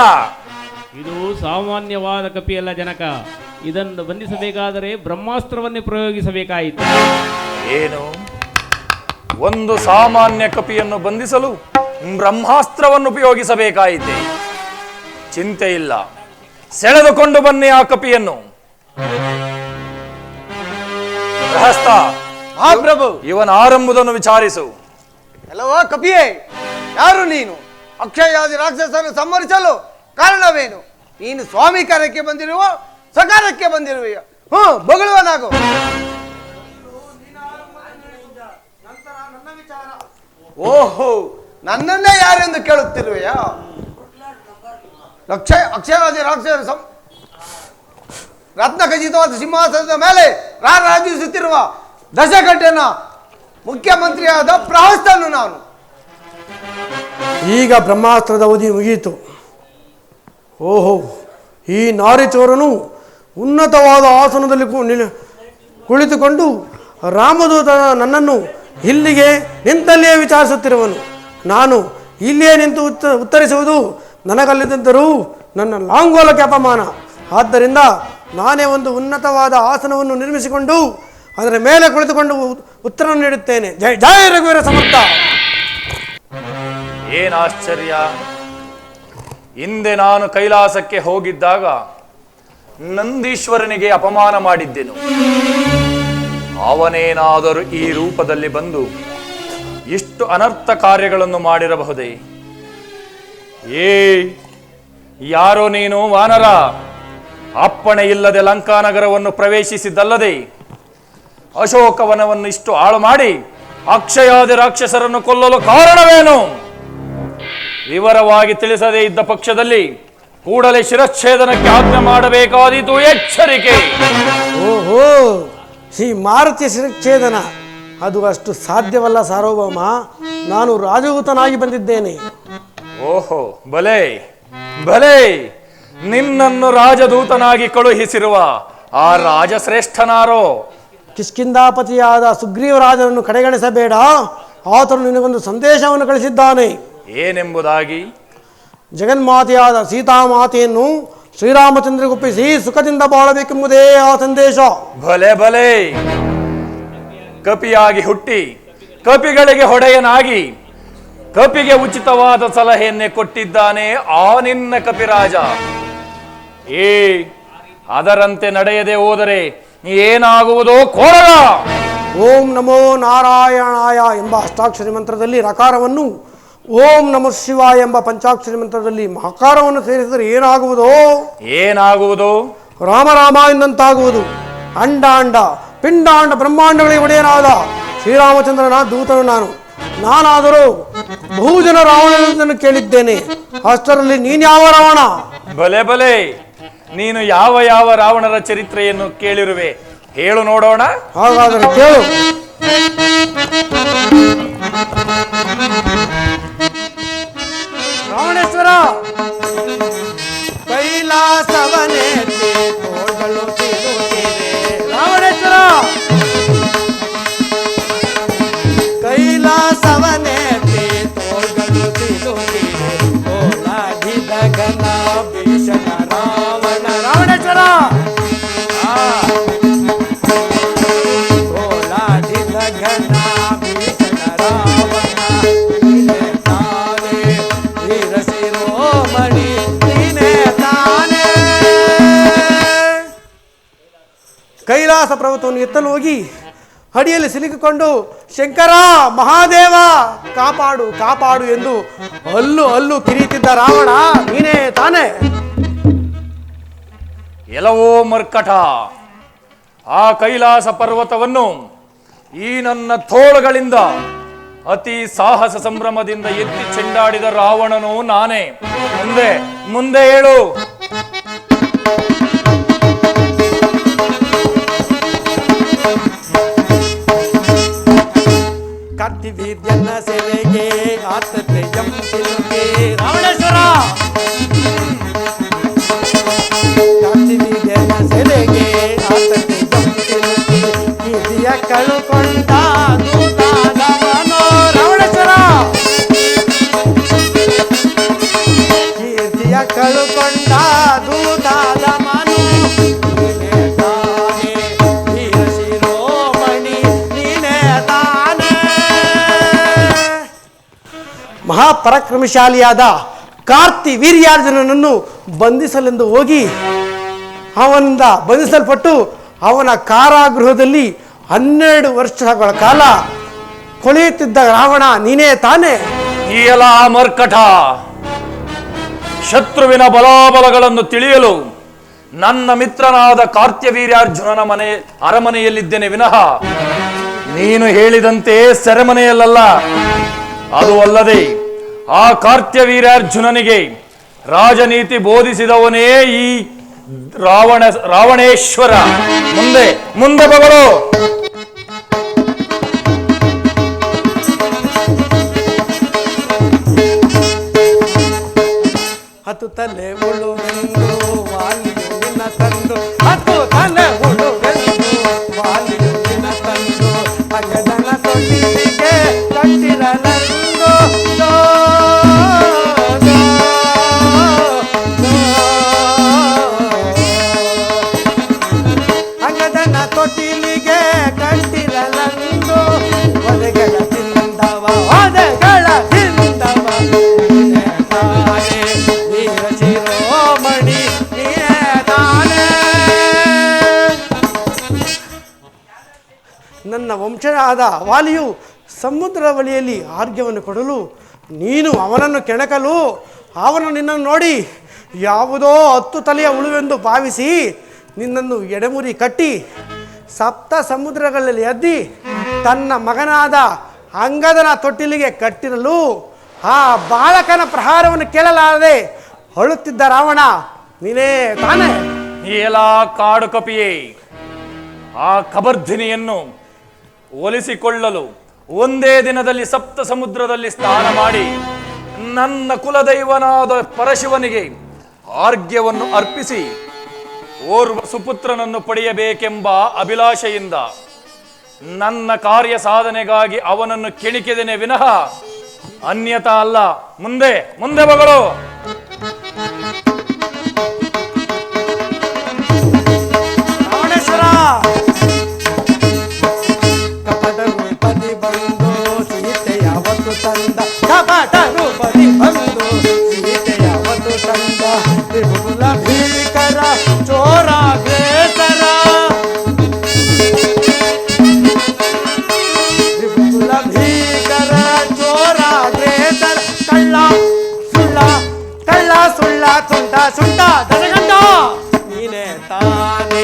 ಇದು ಸಾಮಾನ್ಯವಾದ ಕಪಿಯಲ್ಲ ಜನಕ. ಇದನ್ನು ಬಂಧಿಸಬೇಕಾದರೆ ಬ್ರಹ್ಮಾಸ್ತ್ರವನ್ನೇ ಪ್ರಯೋಗಿಸಬೇಕಾಯಿತು. ಏನು, ಒಂದು ಸಾಮಾನ್ಯ ಕಪಿಯನ್ನು ಬಂಧಿಸಲು ಬ್ರಹ್ಮಾಸ್ತ್ರವನ್ನು ಉಪಯೋಗಿಸಬೇಕಾಯಿತೆ? ಚಿಂತೆ ಇಲ್ಲ, ಸೆಳೆದುಕೊಂಡು ಬನ್ನಿ ಆ ಕಪಿಯನ್ನು. ಗೃಹಸ್ಥ, ಪ್ರಭು, ಇವನ ಆರಂಭದನ್ನು ವಿಚಾರಿಸು. ಎಲ್ಲವೋ ಕಪಿಯೇ, ಯಾರು ನೀನು? ಅಕ್ಷಯಾದಿ ರಾಕ್ಷಸರನ್ನು ಸಂಹರಿಸಲು ಕಾರಣವೇನು? ನೀನು ಸ್ವಾಮಿ ಕಾರ್ಯಕ್ಕೆ ಬಂದಿರುವ ಸಕಾರಕ್ಕೆ ಬಂದಿರುವೆಯ? ಬಗಳುವನಾಗು. ಓಹೋ, ನನ್ನನ್ನೇ ಯಾರೆಂದು ಕೇಳುತ್ತಿರುವೆಯ? ಅಕ್ಷಯಾದಿ ರಾಕ್ಷಸರ ರತ್ನ ಖಚಿತವಾದ ಸಿಂಹಾಸನದ ಮೇಲೆ ರಾರಾಜಿಸುತ್ತಿರುವ ದಶಕಂಠನ ಮುಖ್ಯಮಂತ್ರಿಯಾದ ಪ್ರಹಸ್ತನು ನಾನು. ಈಗ ಬ್ರಹ್ಮಾಸ್ತ್ರದ ಅವಧಿ ಮುಗಿಯಿತು. ಓಹೋ, ಈ ನಾರಿಚೋರನು ಉನ್ನತವಾದ ಆಸನದಲ್ಲಿ ಕುಳಿತುಕೊಂಡು ರಾಮದೂತ ನನ್ನನ್ನು ಇಲ್ಲಿಗೆ ನಿಂತಲ್ಲಿಯೇ ವಿಚಾರಿಸುತ್ತಿರುವನು. ನಾನು ಇಲ್ಲಿಯೇ ನಿಂತು ಉತ್ತರಿಸುವುದು ನನಗಲ್ಲಿದ್ದರೂ ನನ್ನ ಲಾಂಗೋಲಕ್ಕೆ ಅಪಮಾನ. ಆದ್ದರಿಂದ ನಾನೇ ಒಂದು ಉನ್ನತವಾದ ಆಸನವನ್ನು ನಿರ್ಮಿಸಿಕೊಂಡು ಅದರ ಮೇಲೆ ಕುಳಿತುಕೊಂಡು ಉತ್ತರ ನೀಡುತ್ತೇನೆ. ಜೈ ಜೈ ರಘುವೀರ ಸಮರ್ಥ. ಏನ್ ಆಶ್ಚರ್ಯ! ಹಿಂದೆ ನಾನು ಕೈಲಾಸಕ್ಕೆ ಹೋಗಿದ್ದಾಗ ನಂದೀಶ್ವರನಿಗೆ ಅಪಮಾನ ಮಾಡಿದ್ದೆನು. ಅವನೇನಾದರೂ ಈ ರೂಪದಲ್ಲಿ ಬಂದು ಇಷ್ಟು ಅನರ್ಥ ಕಾರ್ಯಗಳನ್ನು ಮಾಡಿರಬಹುದೇ? ಯಾರೋ ನೀನು ವಾನರ? ಅಪ್ಪಣೆ ಇಲ್ಲದೆ ಲಂಕಾನಗರವನ್ನು ಪ್ರವೇಶಿಸಿದ್ದಲ್ಲದೆ ಅಶೋಕವನವನ್ನು ಇಷ್ಟು ಹಾಳು ಮಾಡಿ ಅಕ್ಷಯಾದಿ ರಾಕ್ಷಸರನ್ನು ಕೊಲ್ಲಲು ಕಾರಣವೇನು? ವಿವರವಾಗಿ ತಿಳಿಸದೇ ಇದ್ದ ಪಕ್ಷದಲ್ಲಿ ಕೂಡಲೇ ಶಿರಚ್ಛೇದನಕ್ಕೆ ಆಜ್ಞೆ ಮಾಡಬೇಕಾದೀತು. ಎಚ್ಚರಿಕೆ! ಓಹೋ, ಈ ಮಾರುತಿಯ ಶಿರಚ್ಛೇದನ ಅದು ಅಷ್ಟು ಸಾಧ್ಯವಲ್ಲ ಸಾರ್ವಭೌಮ. ನಾನು ರಾಜದೂತನಾಗಿ ಬಂದಿದ್ದೇನೆ. ಓಹೋ, ಭಲೇ ಭಲೇ, ನಿನ್ನನ್ನು ರಾಜದೂತನಾಗಿ ಕಳುಹಿಸಿರುವ ಆ ರಾಜಶ್ರೇಷ್ಠನಾರೋ? ಕಿಷ್ಕಿಂದಾಪತಿಯಾದ ಸುಗ್ರೀವರಾಜನನ್ನು ಕಡೆಗಣಿಸಬೇಡ. ಆತನು ನಿನಗೊಂದು ಸಂದೇಶವನ್ನು ಕಳಿಸಿದ್ದಾನೆ. ಏನೆಂಬುದಾಗಿ? ಜಗನ್ಮಾತೆಯಾದ ಸೀತಾಮಾತೆಯನ್ನು ಶ್ರೀರಾಮಚಂದ್ರಗೊಪ್ಪಿಸಿ ಸುಖದಿಂದ ಬಾಳಬೇಕೆಂಬುದೇ ಆ ಸಂದೇಶ. ಭಲೆ ಭಲೆ, ಕಪಿಯಾಗಿ ಹುಟ್ಟಿ ಕಪಿಗಳಿಗೆ ಹೊಡೆಯನಾಗಿ ಕಪಿಗೆ ಉಚಿತವಾದ ಸಲಹೆಯನ್ನೇ ಕೊಟ್ಟಿದ್ದಾನೆ ಆ ನಿನ್ನ ಕಪಿರಾಜ. ಅದರಂತೆ ನಡೆಯದೆ ಹೋದರೆ ಏನಾಗುವುದೋ ಕೋರಗ. ಓಂ ನಮೋ ನಾರಾಯಣಾಯ ಎಂಬ ಅಷ್ಟಾಕ್ಷರಿ ಮಂತ್ರದಲ್ಲಿ ರಕಾರವನ್ನು, ಓಂ ನಮೋ ಶಿವಾಯ ಎಂಬ ಪಂಚಾಕ್ಷರಿ ಮಂತ್ರದಲ್ಲಿ ಮಹಾಕಾರವನ್ನು ಸೇರಿಸಿದರೆ ಏನಾಗುವುದು? ರಾಮ ರಾಮ ಎಂದಂತಾಗುವುದು. ಅಂಡ ಪಿಂಡಾಂಡ ಬ್ರಹ್ಮಾಂಡಗಳಿಗೆ ಒಡೆಯನಾದ ಶ್ರೀರಾಮಚಂದ್ರನ ದೂತನು ನಾನಾದರೂ ಬಹುಜನ ರಾವಣನನ್ನು ಕೇಳಿದ್ದೇನೆ. ಅಷ್ಟರಲ್ಲಿ ನೀನ್ಯಾವ ರಾವಣ? ಭಲೆ ಭಲೆ, ನೀನು ಯಾವ ಯಾವ ರಾವಣರ ಚರಿತ್ರೆಯನ್ನು ಕೇಳಿರುವೆ? ಹೇಳು ನೋಡೋಣ. ಹಾಗಾದರೆ ಕೇಳು. ರಾವಣೇಶ್ವರ ಕೈಲಾಸವನೇತಿ ತೋಳ್ಗಳು ತಿರುಗಿವೆ. ರಾವಣೇಶ್ವರ ಕೈಲಾಸವನೇತಿ ತೋಳ್ಗಳು ತಿರುಗಿವೆ. ಕೋಲಾಡಿದ ಘನ ಭೀಷಣ ರಾವಣ. ರಾವಣೇಶ್ವರ ಕೋಲಾಡಿದ ಘನ ಭೀಷಣ ರಾವಣ. ನೀನೇ ತಾನೇ ವೀರ ಶಿರೋಮಣಿ, ನೀನೇ ತಾನೇ. ಕೈಲಾಸ ಪರ್ವತವನ್ನು ಎತ್ತಲು ಹೋಗಿ ಅಡಿಯಲ್ಲಿ ಸಿಲುಕಿಕೊಂಡು ಶಂಕರ ಮಹಾದೇವ ಕಾಪಾಡು ಕಾಪಾಡು ಎಂದು ಅಲ್ಲು ಕಿರಿಯುತ್ತಿದ್ದ ರಾವಣ ನೀನೇ ತಾನೇ. ಎಲ್ಲವೋ ಮರ್ಕಟ, ಆ ಕೈಲಾಸ ಪರ್ವತವನ್ನು ಈ ನನ್ನ ತೋಳುಗಳಿಂದ ಅತಿ ಸಾಹಸ ಸಂಭ್ರಮದಿಂದ ಎತ್ತಿ ಚೆಂಡಾಡಿದ ರಾವಣನು ನಾನೇ. ಮುಂದೆ ಹೇಳು. ಕಾರ್ತಿವೀರ್ಯನ ಸೆಲೆಗೆ ಆತತೆ ಜಂಪಿಲುಗೆ. ರಾವಣೇಶ್ವರ ಕಾರ್ತಿವೀರ್ಯನ ಸೆಲೆಗೆ ಆತತೆ ಜಂಪಿಲುಗೆ. ಕೀರ್ತಿಯ ಕಳುಕೊಂಡ ದೂತಾದವನೋ. ರಾವಣೇಶ್ವರ ಕೀರ್ತಿಯ ಕಳುಕೊಂಡ ದೂತಾದವನು. ನೀನೇ ತಾನೇ ವೀರ ಶಿರೋಮಣಿ, ನೀನೇ ತಾನೇ. ಮಹಾಪರಾಕ್ರಮಶಾಲಿಯಾದ ಕಾರ್ತಿ ವೀರ್ಯಾರ್ಜುನನನ್ನು ಬಂಧಿಸಲೆಂದು ಹೋಗಿ ಅವನಿಂದ ಬಂಧಿಸಲ್ಪಟ್ಟು ಅವನ ಕಾರಾಗೃಹದಲ್ಲಿ 12 ವರ್ಷಗಳ ಕಾಲ ಕೊಳೆಯುತ್ತಿದ್ದ ರಾವಣ ನೀನೇ ತಾನೇ. ಈ ಎಲ್ಲ ಮರ್ಕಟ, ಶತ್ರುವಿನ ಬಲಾಬಲಗಳನ್ನು ತಿಳಿಯಲು ನನ್ನ ಮಿತ್ರನಾದ ಕಾರ್ತ್ಯವೀರ್ಯಾರ್ಜುನನ ಅರಮನೆಯಲ್ಲಿದ್ದೇನೆ ವಿನಃ ನೀನು ಹೇಳಿದಂತೆ ಸೆರೆಮನೆಯಲ್ಲ. ಅದು ಅಲ್ಲದೆ ಆ ಕಾರ್ತ್ಯವೀರ್ಯಾರ್ಜುನನಿಗೆ ರಾಜನೀತಿ ಬೋಧಿಸಿದವನೇ ಈ ರಾವಣೇಶ್ವರ. ಮುಂದೆ ಬಗಳು. ಹತ್ತು ತಲೆ ಉಳುವೆಂದು ವಾಲಿಯು ನಿನ್ನ ತಂದು. ಹತ್ತು ತಲೆ ಉಳುವೆಂದು ವಾಲಿಯು ನಿನ್ನ ತಂದು. ಅಗದನ ತೊಟ್ಟಿಗೆ ಕಟ್ಟಿರಲೆಂದು. ಅಗದನ ತೊಟ್ಟಿಲಿಗೆ ಕಟ್ಟಿರಲೆಂದು. ಒದೆಗಳ ತಿಂದವ ಒದೆಗಳ ತಿಂದವ. ನೀನೇ ತಾನೇ ವೀರ ವಂಶಜನಾದ ವಾಲಿಯು ಸಮುದ್ರದ ಬಳಿಯಲ್ಲಿ ಆರ್ಘ್ಯವನ್ನು ಕೊಡಲು ನೀನು ಅವನನ್ನು ಕೆಣಕಲು ಅವನು ನಿನ್ನನ್ನು ನೋಡಿ ಯಾವುದೋ 10 ತಲೆಯ ಉಳುವೆಂದು ಭಾವಿಸಿ ನಿನ್ನನ್ನು ಎಡೆಮುರಿ ಕಟ್ಟಿ ಸಪ್ತ ಸಮುದ್ರಗಳಲ್ಲಿ ಅದ್ದಿ ತನ್ನ ಮಗನಾದ ಅಂಗದನ ತೊಟ್ಟಿಲಿಗೆ ಕಟ್ಟಿರಲು ಆ ಬಾಲಕನ ಪ್ರಹಾರವನ್ನು ಕೇಳಲಾರದೆ ಅಳುತ್ತಿದ್ದ ರಾವಣ ನೀನೇ ತಾನೇ? ಎಲ್ಲ ಕಾಡು ಕಪಿಯೇ, ಆ ಕಬರ್ಧಿನಿಯನ್ನು ಒಲಿಸಿಕೊಳ್ಳಲು ಒಂದೇ ದಿನದಲ್ಲಿ ಸಪ್ತ ಸಮುದ್ರದಲ್ಲಿ ಸ್ನಾನ ಮಾಡಿ ನನ್ನ ಕುಲದೈವನಾದ ಪರಶಿವನಿಗೆ ಆರ್ಘ್ಯವನ್ನು ಅರ್ಪಿಸಿ ಓರ್ವ ಸುಪುತ್ರನನ್ನು ಪಡೆಯಬೇಕೆಂಬ ಅಭಿಲಾಷೆಯಿಂದ ನನ್ನ ಕಾರ್ಯ ಸಾಧನೆಗಾಗಿ ಅವನನ್ನು ಕೆಣಿಕಿದೆನೆ ವಿನಃ ಅನ್ಯತಾ ಅಲ್ಲ. ಮುಂದೆ ಮುಂದೆ ಮಗಳು. ರಾವಣೇಶ್ವರ ಕಪಟ ರೂಪದಿ ಬಂದು ಸೀತೆ ಯಾವತ್ತು ತಂದ, ಕಪಟ ರೂಪದಿ ಬಂದು ಸೀತೆ ಯಾವತ್ತು ತಂದ, ತ್ರಿಭುಲ ಭೀಕರ ಚೋರ ಬೇಸರ, ತ್ರಿಭುಲ ಭೀಕರ ಚೋರ ಬೇಸರ, ಕಳ್ಳ ಸುಳ್ಳ ಕಳ್ಳ ಸುಳ್ಳ ತುಂಟ ಸುಂಟ ದಸಗಂಡ ನೀನೇ ತಾನೇ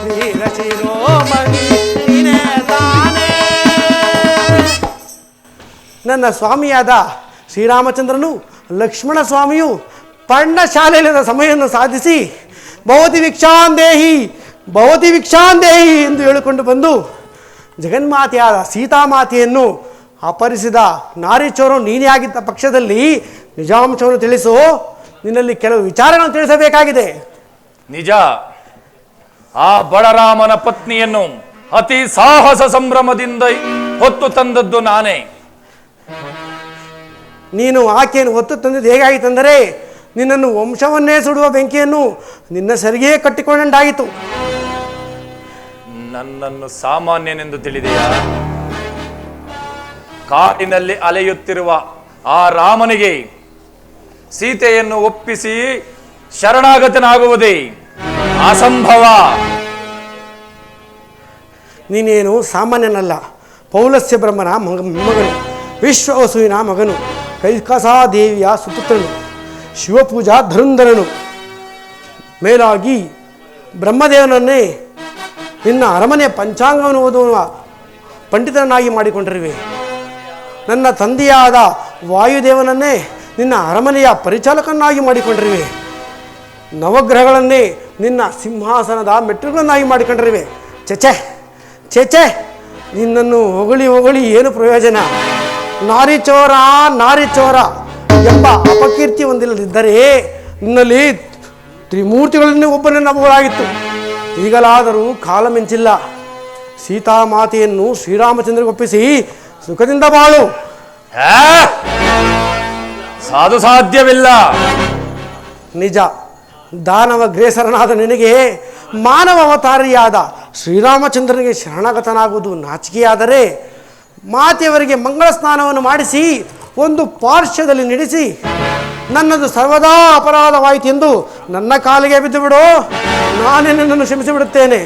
ವೀರ ಶಿರೋಮಣಿ ನೀನೇ ತಾನೇ. ನನ್ನ ಸ್ವಾಮಿಯಾದ ಶ್ರೀರಾಮಚಂದ್ರನು ಲಕ್ಷ್ಮಣ ಸ್ವಾಮಿಯು ಪರ್ಣಶಾಲೆಯಲ್ಲಿದ್ದ ಸಮಯವನ್ನು ಸಾಧಿಸಿ ಭವತಿ ಭಿಕ್ಷಾಂದೇಹಿ ಭವತಿ ಭಿಕ್ಷಾಂದೇಹಿ ಎಂದು ಹೇಳಿಕೊಂಡು ಬಂದು ಜಗನ್ಮಾತೆಯಾದ ಸೀತಾಮಾತೆಯನ್ನು ಅಪಹರಿಸಿದ ನಾರಿಚೋರು ನೀನೇ ಆಗಿದ್ದ ಪಕ್ಷದಲ್ಲಿ ನಿಜಾಂಶವನ್ನು ತಿಳಿಸು. ನಿನ್ನಲ್ಲಿ ಕೆಲವು ವಿಚಾರಗಳನ್ನು ತಿಳಿಸಬೇಕಾಗಿದೆ. ನಿಜ, ಆ ಬಲರಾಮನ ಪತ್ನಿಯನ್ನು ಅತಿ ಸಾಹಸ ಸಂಭ್ರಮದಿಂದ ಹೊತ್ತು ತಂದದ್ದು ನಾನೇ. ನೀನು ಆಕೆಯನ್ನು ಹೊತ್ತು ತಂದಿದ್ದು ಹೇಗಾಯಿತೆಂದರೆ ನಿನ್ನನ್ನು ವಂಶವನ್ನೇ ಸುಡುವ ಬೆಂಕಿಯನ್ನು ನಿನ್ನ ಸರಿಗೇ ಕಟ್ಟಿಕೊಂಡಾಯಿತು. ನನ್ನನ್ನು ಸಾಮಾನ್ಯನೆಂದು ತಿಳಿದೆಯಾ? ಕಾಡಿನಲ್ಲಿ ಅಲೆಯುತ್ತಿರುವ ಆ ರಾಮನಿಗೆ ಸೀತೆಯನ್ನು ಒಪ್ಪಿಸಿ ಶರಣಾಗತನಾಗುವುದೇ ಅಸಂಭವ. ನೀನೇನು ಸಾಮಾನ್ಯನಲ್ಲ. ಪೌಲಸ್ಯ ಬ್ರಹ್ಮನ ಮಗನು, ವಿಶ್ವವಸುವಿನ ಮಗನು, ಕೈಕಸಾದೇವಿಯ ಸುಪುತ್ರನು, ಶಿವಪೂಜಾ ಧರುಂಧರನು, ಮೇಲಾಗಿ ಬ್ರಹ್ಮದೇವನನ್ನೇ ನಿನ್ನ ಅರಮನೆಯ ಪಂಚಾಂಗವನ್ನು ಓದುವ ಪಂಡಿತನಾಗಿ ಮಾಡಿಕೊಂಡಿರುವೆ. ನನ್ನ ತಂದೆಯಾದ ವಾಯುದೇವನನ್ನೇ ನಿನ್ನ ಅರಮನೆಯ ಪರಿಚಾಲಕನಾಗಿ ಮಾಡಿಕೊಂಡಿರುವೆ. ನವಗ್ರಹಗಳನ್ನೇ ನಿನ್ನ ಸಿಂಹಾಸನದ ಮೆಟ್ಟುಗಳನ್ನಾಗಿ ಮಾಡಿಕೊಂಡಿರುವೆ. ಚೆಚೆ ಚೆಚೆ, ನಿನ್ನನ್ನು ಹೊಗಳಿ ಹೊಗಳಿ ಏನು ಪ್ರಯೋಜನ? ನಾರಿಚೋರ ನಾರಿಚೋರ ಎಂಬ ಅಪಕೀರ್ತಿ ಹೊಂದಿಲ್ಲದಿದ್ದರೆ ನಿನ್ನಲ್ಲಿ ತ್ರಿಮೂರ್ತಿಗಳನ್ನೇ ಒಬ್ಬನೇ ನಂಬಲಾಗಿತ್ತು. ಈಗಲಾದರೂ ಕಾಲ ಮಿಂಚಿಲ್ಲ. ಸೀತಾಮಾತೆಯನ್ನು ಶ್ರೀರಾಮಚಂದ್ರಿಗೆ ಒಪ್ಪಿಸಿ ಸುಖದಿಂದ ಬಾಳು. ಸಾಧು ಸಾಧ್ಯವಿಲ್ಲ. ನಿಜ, ದಾನವಗ್ರೇಸರನಾದ ನಿನಗೆ ಮಾನವ ಅವತಾರಿಯಾದ ಶ್ರೀರಾಮಚಂದ್ರನಿಗೆ ಶರಣಾಗತನಾಗುವುದು ನಾಚಿಕೆಯಾದರೆ ಮಾತೆಯವರಿಗೆ ಮಂಗಳ ಸ್ನಾನವನ್ನು ಮಾಡಿಸಿ ಒಂದು ಪಾರ್ಶ್ವದಲ್ಲಿ ನಡೆಸಿ ನನ್ನದು ಸರ್ವದಾ ಅಪರಾಧವಾಯಿತೆಂದು ನನ್ನ ಕಾಲಿಗೆ ಬಿದ್ದು ಬಿಡು. ನಾನೇ ನಿನ್ನನ್ನು ಕ್ಷಮಿಸಿಬಿಡುತ್ತೇನೆ.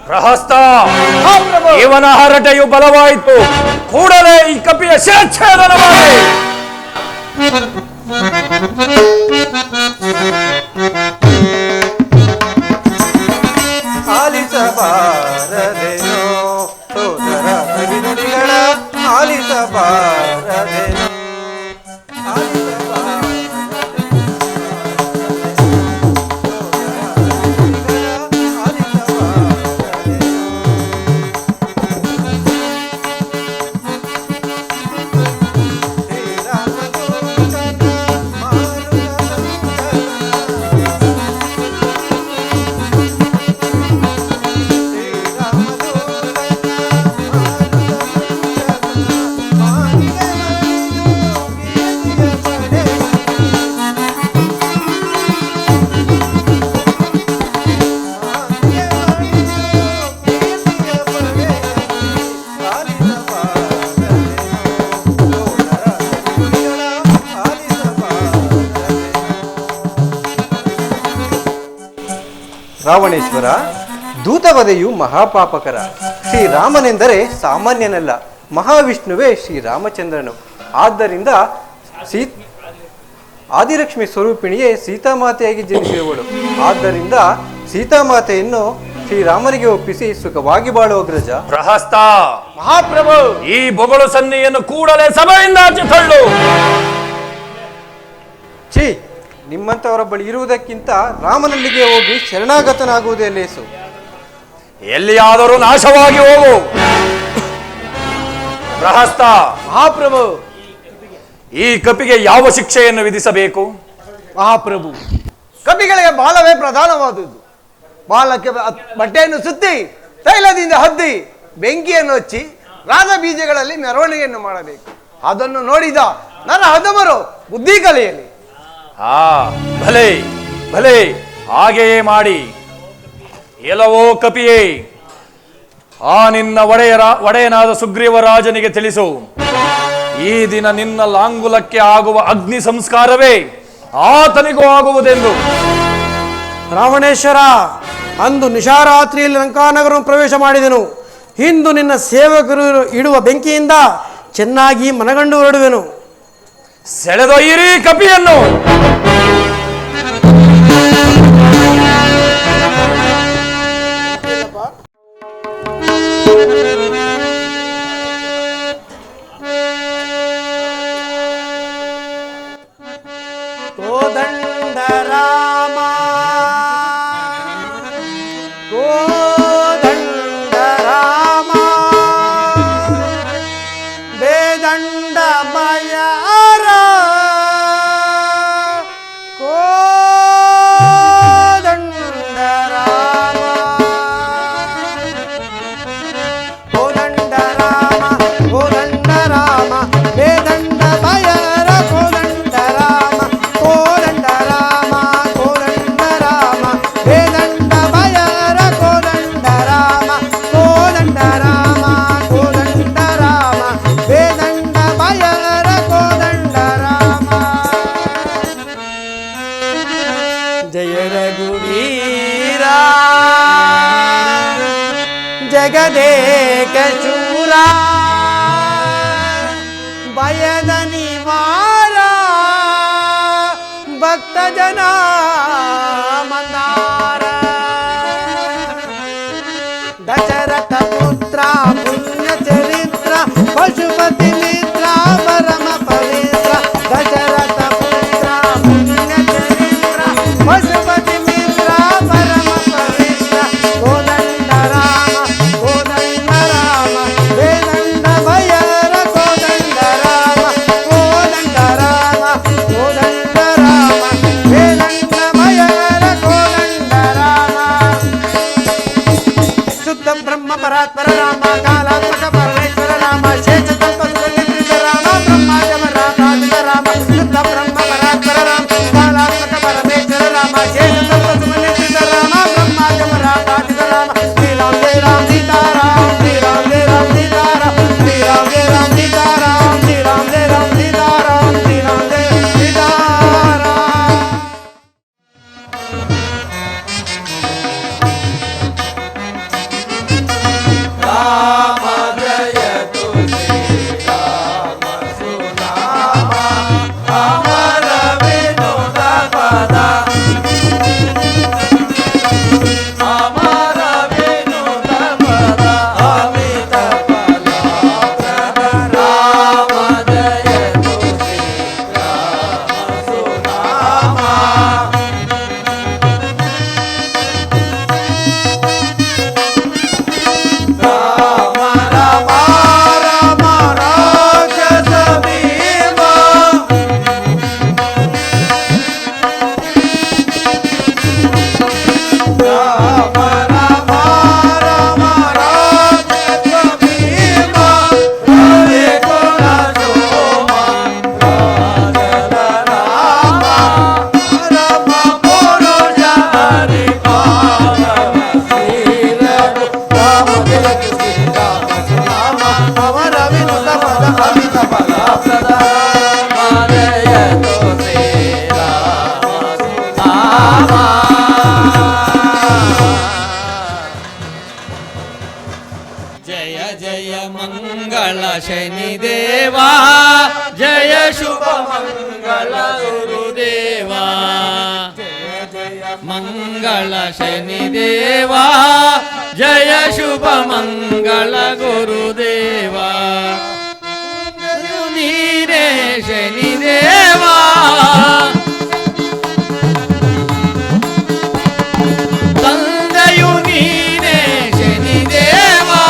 ಪ್ರಹಸ್ತ, ಇವನ ಹರಟೆಯು ಬಲವಾಯಿತು. ಕೂಡಲೇ ಈ ಕಪಿಯ ಶಿರಚ್ಛೇದನ ಮಾಡಿ. ಆಲಿಸಬಾರದೆನೋ ಸೋದರ ನುಡಿಗಳ ಆಲಿಸಬಾರದೆನೋ ರಾವಣೇಶ್ವರ, ದೂತವಧೆಯು ಮಹಾಪಾಪಕರ. ಶ್ರೀರಾಮನೆಂದರೆ ಸಾಮಾನ್ಯನಲ್ಲ, ಮಹಾವಿಷ್ಣುವೇ ಶ್ರೀರಾಮಚಂದ್ರನು. ಆದ್ದರಿಂದ ಆದಿಲಕ್ಷ್ಮಿ ಸ್ವರೂಪಿಣಿಯೇ ಸೀತಾಮಾತೆಯಾಗಿ ಜನಿಸಿರುವಳು. ಆದ್ದರಿಂದ ಸೀತಾಮಾತೆಯನ್ನು ಶ್ರೀರಾಮನಿಗೆ ಒಪ್ಪಿಸಿ ಸುಖವಾಗಿ ಬಾಳುವ ಅಗ್ರಜ. ಪ್ರಹಸ್ತ ಮಹಾಪ್ರಭು, ಈ ಬೊಗಳು ಸನ್ನಿಯನ್ನು ಕೂಡಲೇ ಸಭೆಯಿಂದ ಆಚೆ ತಳ್ಳು. ಛೀ, ನಿಮ್ಮಂತವರ ಬಳಿ ಇರುವುದಕ್ಕಿಂತ ರಾಮನಲ್ಲಿಗೆ ಹೋಗಿ ಶರಣಾಗತನಾಗುವುದೇ ಲೇಸು. ಎಲ್ಲಿಯಾದರೂ ನಾಶವಾಗಿ ಹೋಗು. ಪ್ರಹಸ್ತ ಮಹಾಪ್ರಭು, ಈ ಕಪಿಗೆ ಯಾವ ಶಿಕ್ಷೆಯನ್ನು ವಿಧಿಸಬೇಕು? ಮಹಾಪ್ರಭು, ಕಪಿಗಳಿಗೆ ಬಾಲವೇ ಪ್ರಧಾನವಾದುದು. ಬಾಲಕ್ಕೆ ಬಟ್ಟೆಯನ್ನು ಸುತ್ತಿ ತೈಲದಿಂದ ಹದ್ದಿ ಬೆಂಕಿಯನ್ನು ಹಚ್ಚಿ ರಾಧ ಬೀಜಗಳಲ್ಲಿ ಮೆರವಣಿಗೆಯನ್ನು ಮಾಡಬೇಕು. ಅದನ್ನು ನೋಡಿದ ನನ್ನ ಹದಮರು ಬುದ್ಧಿ ಕಲಿಯಲಿ. ಭಲೆ ಭಲೆ, ಹಾಗೆಯೇ ಮಾಡಿ. ಎಲ್ಲವೋ ಕಪಿಯೇ, ಆ ನಿನ್ನ ಒಡೆಯನಾದ ಸುಗ್ರೀವರಾಜನಿಗೆ ತಿಳಿಸು, ಈ ದಿನ ನಿನ್ನ ಲಾಂಗುಲಕ್ಕೆ ಆಗುವ ಅಗ್ನಿ ಸಂಸ್ಕಾರವೇ ಆತನಿಗೂ ಆಗುವುದೆಂದು. ರಾವಣೇಶ್ವರ, ಅಂದು ನಿಶಾರಾತ್ರಿಯಲ್ಲಿ ಲಂಕಾನಗರವನ್ನು ಪ್ರವೇಶ ಮಾಡಿದೆನು. ಇಂದು ನಿನ್ನ ಸೇವಕರು ಇಡುವ ಬೆಂಕಿಯಿಂದ ಚೆನ್ನಾಗಿ ಮನಗಂಡು ಹೊರಡುವೆನು. ಸೆಳೆದೊಯ್ಯಿರಿ ಕಪಿಯನ್ನು. ಕೋದಂಡ ರಾಮ, ಕೋದಂಡ ರಾಮ, ಬೇದಂಡ ಮಯಾರ, ಕೋದಂಡ ರಾಮ, ಕೋದಂಡ ರಾಮ, ಕೋದಂಡ ರಾಮ, ಬೇದಂಡ ಮಯಾರ, ಕೋದಂಡ ರಾಮ, ಕೋದಂಡ ರಾಮ, ಕೋದಂಡ ರಾಮ, ಬೇದಂಡ ಮಯಾರ, ಕೋದಂಡ ರಾಮ, ಕೋದಂಡ ರಾಮ, ಕೋದಂಡ ರಾಮ, ಬೇದಂಡ ಮಯಾರ, ಕೋದಂಡ ರಾಮ. ಜಯ ರಘುವೀರ ಜಗದೇಕ ಶೂರ, ಭಯದ ನಿವಾರ, ಭಕ್ತ ಜನ ಮಂದಾರ, ದಶರಥ ಪುತ್ರ ಪುಣ್ಯ ಚರಿತ್ರ, ಪಶುಪತಿ ಮಿತ್ರ ಪರಮ ಪವಿತ್ರ, ದಶರಥ ಪುತ್ರ ಪುಣ್ಯ ಚರಿತ್ರ, ಪಶುಪತಿ ಮಿತ್ರ ಪರಮ ಪವಿತ್ರ, ಕೋದಂಡ ರಾಮ, ಕೋದಂಡ ರಾಮ, ಬೇದಂಡ ಭಯರ, ಕೋದಂಡ ರಾಮ, ಕೋದಂಡ ರಾಮ, ಕೋದಂಡ ರಾಮ, ಬೇದಂಡ ಭಯರ, ಕೋದಂಡ ರಾಮ. ಶುದ್ಧ ಬ್ರಹ್ಮ ಪರಾತ್ಪರ ರಾಮ, ಕಾಲಾತ್ಮಕ ಪರಮೇಶ್ವರ ರಾಮ, ಶೇಷ ತಲ್ಪಸುಗಲಿತ ರಾಮ, ಬ್ರಹ್ಮಾಜಮರಾಧಾಜಿತ ರಾಮ, ಶುದ್ಧ ಬ್ರಹ್ಮ ಪರಾತ್ಪರ ರಾಮ, ಕಾಲಾತ್ಮಕ ಪರಮೇಶ್ವರ ರಾಮ, ಶೇಷ ತಲ್ಪಸುಗಲಿತ ರಾಮ, ಬ್ರಹ್ಮಾಜಮರಾಧಾಜಿತ ರಾಮ. ಶ್ರೀರಾಮ್ ಜಯ ರಾಮ್ ಸೀತಾರಾಮ್, ಶ್ರೀರಾಮ್ ಜಯ ರಾಮ್ ಸೀತಾರಾಮ್, ಶ್ರೀರಾಮ್ ಜಯ ರಾಮ್ ಸೀತಾರಾಮ್, ಶ್ರೀರಾಮ್ ಜಯ ರಾಮ್ ಸೀತಾರಾಮ್, ಶ್ರೀರಾಮ್ ಜಯ ಸೀತಾರಾಮ್. ಜಯ ಶನಿದೇವಾ ಜಯ ಶುಭ ಮಂಗಳ ಗುರುದೇವಾ ಮಂಗಳ ಶನಿದೇವಾ ಜಯ ಶುಭ ಮಂಗಳ ಗುರುದೇವಾ ನೀನೇ ಶನಿದೇವಾ ತಂದೆಯು ನೀನೇ ಶನಿದೇವಾ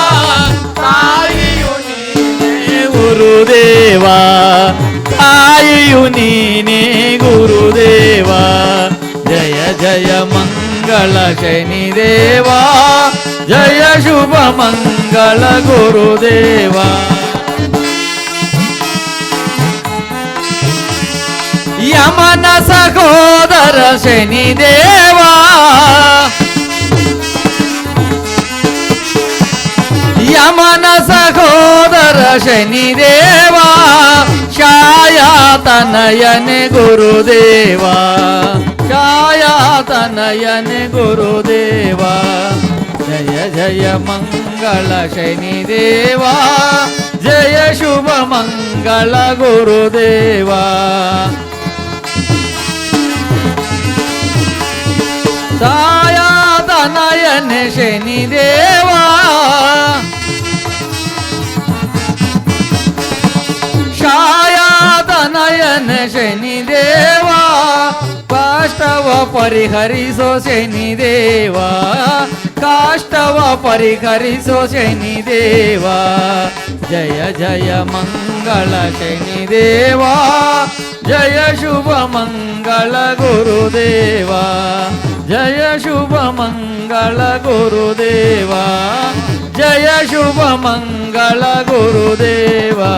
ತಾಯಿಯು ನೀನೇ ಗುರುದೇವಾ ತಾಯಿಯು ನೀನೇ ಗುರುದೇವಾ ಜಯ ಜಯ ಮಂಗಳ ಶನಿದೇವಾ ಜಯ ಶುಭ ಮಂಗಳ ಗುರುದೇವಾ ಯಮನ ಸಹೋದರ ಶನಿದೇವಾ ಯಮನ ಸಹೋದರ ಶನಿದೇವಾ ಛಾಯಾತನಯನೆ ಗುರುದೇವಾ ಛಾಯಾತನಯನೆ ಗುರುದೇವಾ ಜಯ ಜಯ ಮಂಗಳ ಶನಿದೇವಾ ಜಯ ಶುಭ ಮಂಗಳ ಗುರುದೇವಾ ಛಾಯಾತನಯನೆ ಶನಿದೇವಾ ಛಾಯಾತನಯನ ಶನಿದೇವಾ ಕಾಷ್ಟವ ಪರಿಹರಿಸೋ ಶನಿದೇವಾ ಕಾಷ್ಟವ ಪರಿಹರಿಸೋ ಶನಿದೇವಾ ಜಯ ಜಯ ಮಂಗಳ ಶನಿದೇವಾ ಜಯ ಶುಭ ಮಂಗಳ ಗುರುದೇವಾ ಜಯ ಶುಭ ಮಂಗಳ ಗುರುದೇವಾ ಜಯ ಶುಭ ಮಂಗಳ ಗುರುದೇವಾ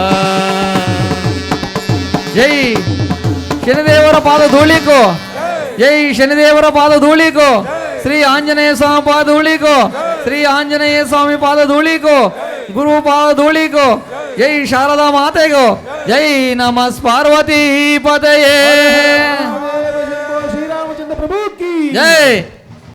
ಜೈ ಶನಿದೇವರ ಪಾದ ಧೂಳಿಕೋ ಜೈ ಶನಿದೇವರ ಪಾದ ಧೂಳಿಕೋ ಶ್ರೀ ಆಂಜನೇಯ ಸ್ವಾಮಿ ಪಾದ ಧೂಳಿಕೋ ಶ್ರೀ ಆಂಜನೇಯ ಸ್ವಾಮಿ ಪಾದ ಧೂಳಿಕೋ ಗುರು ಪಾದ ಧೂಳಿಕೋ ಜೈ ಶಾರದಾ ಮಾತೆಗೋ ಜೈ ನಮಃ ಪಾರ್ವತಿ ಪತಯೇ ಶ್ರೀರಾಮಚಂದ್ರ ಪ್ರಭು ಕಿ ಜೈ